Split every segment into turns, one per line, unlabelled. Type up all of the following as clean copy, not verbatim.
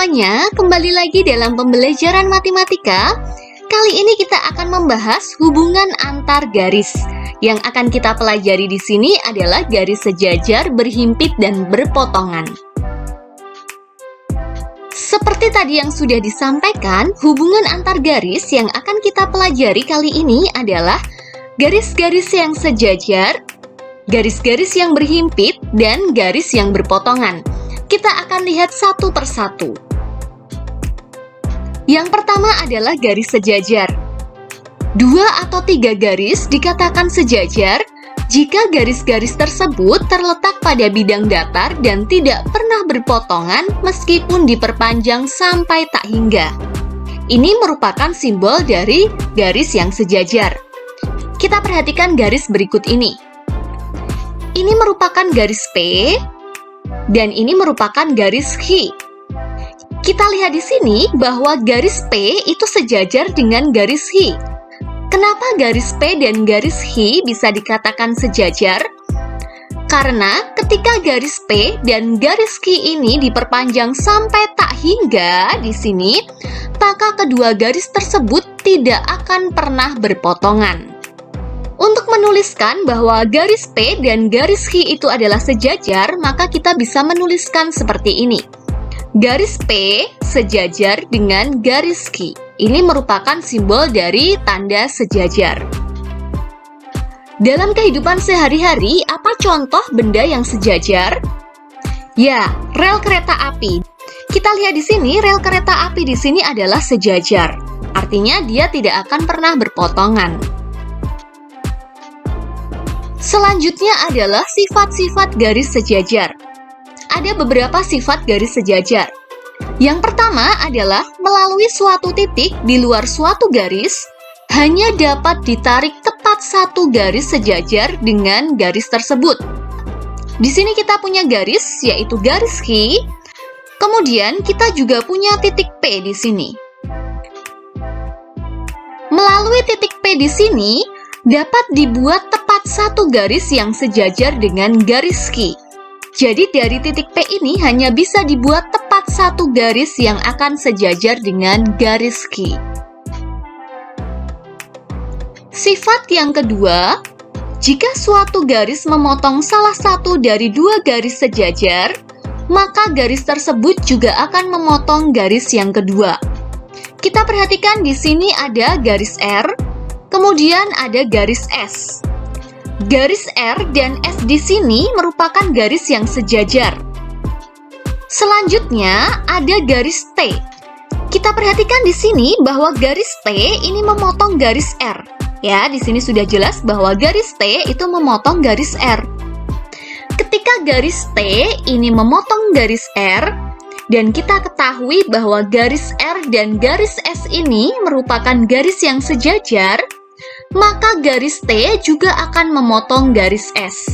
semuanya, kembali lagi dalam pembelajaran matematika. Kali ini kita akan membahas hubungan antar garis. Yang akan kita pelajari di sini adalah garis sejajar, berhimpit, dan berpotongan. Seperti tadi yang sudah disampaikan, hubungan antar garis yang akan kita pelajari kali ini adalah garis-garis yang sejajar, garis-garis yang berhimpit, dan garis yang berpotongan. Kita akan lihat satu persatu. Yang pertama adalah garis sejajar. 2 atau 3 garis dikatakan sejajar jika garis-garis tersebut terletak pada bidang datar dan tidak pernah berpotongan meskipun diperpanjang sampai tak hingga. Ini merupakan simbol dari garis yang sejajar. Kita perhatikan garis berikut ini. Ini merupakan garis P, dan ini merupakan garis H. Kita lihat di sini bahwa garis P itu sejajar dengan garis H. Kenapa garis P dan garis H bisa dikatakan sejajar? Karena ketika garis P dan garis H ini diperpanjang sampai tak hingga di sini, maka kedua garis tersebut tidak akan pernah berpotongan. Untuk menuliskan bahwa garis P dan garis H itu adalah sejajar, maka kita bisa menuliskan seperti ini. Garis P sejajar dengan garis H. Ini merupakan simbol dari tanda sejajar. Dalam kehidupan sehari-hari, apa contoh benda yang sejajar? Ya, rel kereta api. Kita lihat di sini, rel kereta api di sini adalah sejajar. Artinya dia tidak akan pernah berpotongan. Selanjutnya adalah sifat-sifat garis sejajar. Ada beberapa sifat garis sejajar. Yang pertama adalah melalui suatu titik di luar suatu garis, hanya dapat ditarik tepat satu garis sejajar dengan garis tersebut. Di sini kita punya garis, yaitu garis H. Kemudian kita juga punya titik P di sini. Melalui titik P di sini, dapat dibuat tepat satu garis yang sejajar dengan garis H. Jadi dari titik P ini hanya bisa dibuat tepat satu garis yang akan sejajar dengan garis H. Sifat yang kedua, jika suatu garis memotong salah satu dari dua garis sejajar, maka garis tersebut juga akan memotong garis yang kedua. Kita perhatikan di sini ada garis R, kemudian ada garis S. Garis R dan S di sini merupakan garis yang sejajar. Selanjutnya ada garis T. Kita perhatikan di sini bahwa garis T ini memotong garis R. Ya, di sini sudah jelas bahwa garis T itu memotong garis R. Ketika garis T ini memotong garis R, dan kita ketahui bahwa garis R dan garis S ini merupakan garis yang sejajar, maka garis T juga akan memotong garis S.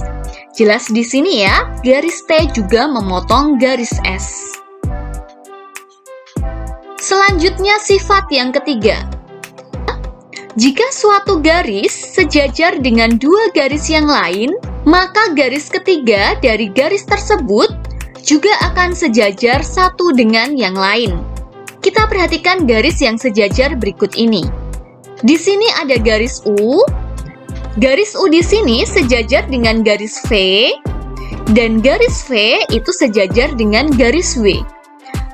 Jelas di sini ya, garis T juga memotong garis S. Selanjutnya sifat yang ketiga. Jika suatu garis sejajar dengan dua garis yang lain, maka garis ketiga dari garis tersebut juga akan sejajar satu dengan yang lain. Kita perhatikan garis yang sejajar berikut ini. Di sini ada garis U. Garis U di sini sejajar dengan garis V, dan garis V itu sejajar dengan garis W.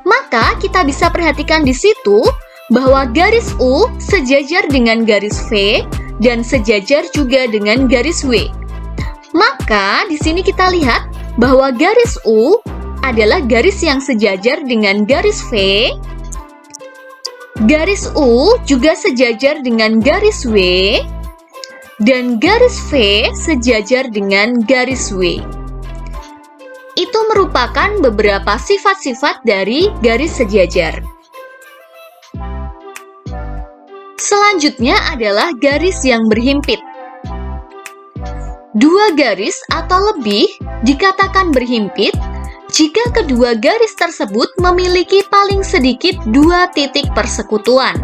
Maka kita bisa perhatikan di situ bahwa garis U sejajar dengan garis V dan sejajar juga dengan garis W. Maka di sini kita lihat bahwa garis U adalah garis yang sejajar dengan garis V. Garis U juga sejajar dengan garis W, dan garis V sejajar dengan garis W. Itu merupakan beberapa sifat-sifat dari garis sejajar. Selanjutnya adalah garis yang berhimpit. Dua garis atau lebih dikatakan berhimpit jika kedua garis tersebut memiliki paling sedikit dua titik persekutuan.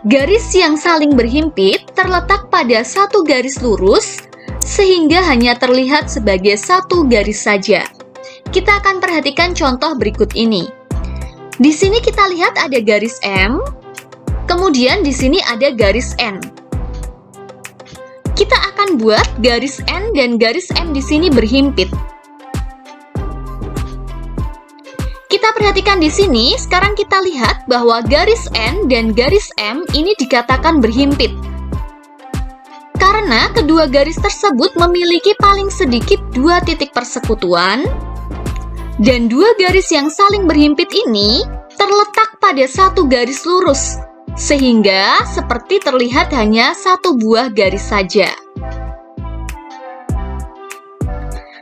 Garis yang saling berhimpit terletak pada satu garis lurus, sehingga hanya terlihat sebagai satu garis saja. Kita akan perhatikan contoh berikut ini. Di sini kita lihat ada garis M, kemudian di sini ada garis N. Kita akan buat garis N dan garis M di sini berhimpit. Kita perhatikan di sini, sekarang kita lihat bahwa garis N dan garis M ini dikatakan berhimpit. Karena kedua garis tersebut memiliki paling sedikit 2 titik persekutuan, dan 2 garis yang saling berhimpit ini terletak pada satu garis lurus, sehingga seperti terlihat hanya satu buah garis saja.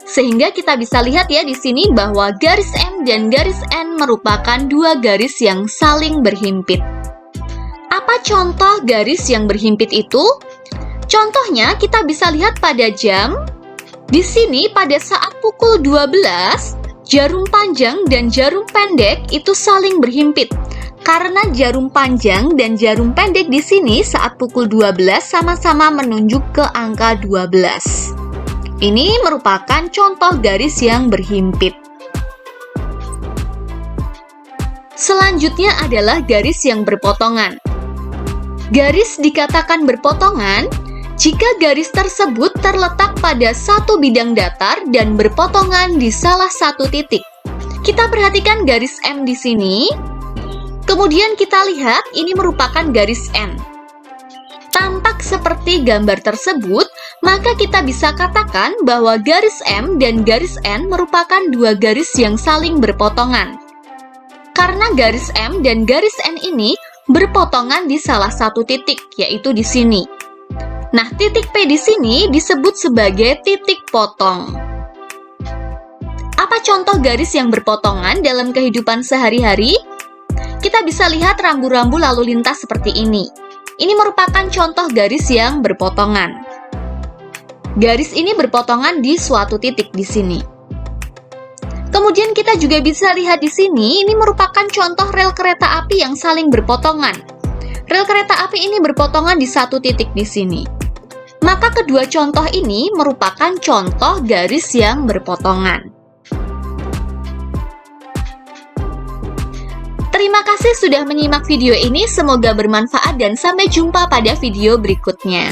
Sehingga kita bisa lihat ya di sini bahwa garis M dan garis N merupakan 2 garis yang saling berhimpit. Apa contoh garis yang berhimpit itu? Contohnya kita bisa lihat pada jam. Di sini pada saat pukul 12, jarum panjang dan jarum pendek itu saling berhimpit. Karena jarum panjang dan jarum pendek di sini saat pukul 12 sama-sama menunjuk ke angka 12. Ini merupakan contoh garis yang berhimpit. Selanjutnya adalah garis yang berpotongan. Garis dikatakan berpotongan jika garis tersebut terletak pada satu bidang datar dan berpotongan di salah satu titik. Kita perhatikan garis M di sini. Kemudian kita lihat ini merupakan garis N. Tampak seperti gambar tersebut, maka kita bisa katakan bahwa garis M dan garis N merupakan 2 garis yang saling berpotongan. Karena garis M dan garis N ini berpotongan di salah satu titik, yaitu di sini. Nah, titik P di sini disebut sebagai titik potong. Apa contoh garis yang berpotongan dalam kehidupan sehari-hari? Kita bisa lihat rambu-rambu lalu lintas seperti ini. Ini merupakan contoh garis yang berpotongan. Garis ini berpotongan di suatu titik di sini. Kemudian kita juga bisa lihat di sini, ini merupakan contoh rel kereta api yang saling berpotongan. Rel kereta api ini berpotongan di satu titik di sini. Maka kedua contoh ini merupakan contoh garis yang berpotongan. Terima kasih sudah menyimak video ini, semoga bermanfaat dan sampai jumpa pada video berikutnya.